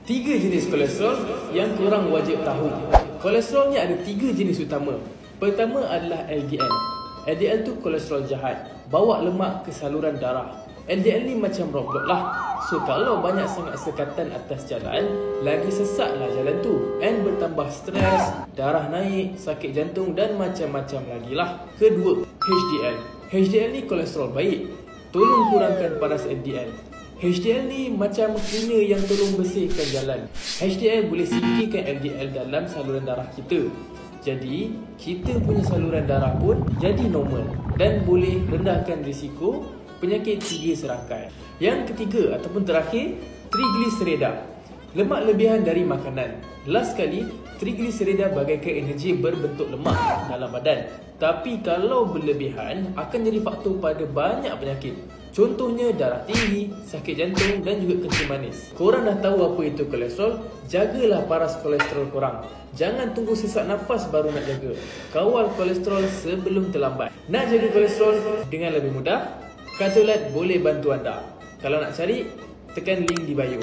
Tiga jenis kolesterol yang korang wajib tahu. Kolesterol ni ada tiga jenis utama. Pertama adalah LDL. LDL tu kolesterol jahat, bawa lemak ke saluran darah. LDL ni macam roadblock lah. So kalau banyak sangat sekatan atas jalan, lagi sesatlah jalan tu. And bertambah stres, darah naik, sakit jantung dan macam-macam lagi lah. Kedua, HDL. HDL ni kolesterol baik, tolong kurangkan paras LDL. HDL ni macam cleaner yang tolong bersihkan jalan. HDL boleh singkirkan LDL dalam saluran darah kita. Jadi, kita punya saluran darah pun jadi normal dan boleh rendahkan risiko penyakit tiga serangkai. Yang ketiga ataupun terakhir, triglycerida. Lemak lebihan dari makanan. Last sekali, triglycerida bagaikan energi berbentuk lemak dalam badan. Tapi kalau berlebihan, akan jadi faktor pada banyak penyakit. Contohnya darah tinggi, sakit jantung dan juga kencing manis. Korang dah tahu apa itu kolesterol? Jagalah paras kolesterol korang. Jangan tunggu sesak nafas baru nak jaga. Kawal kolesterol sebelum terlambat. Nak jaga kolesterol dengan lebih mudah? Katolat boleh bantu anda. Kalau nak cari, tekan link di bio.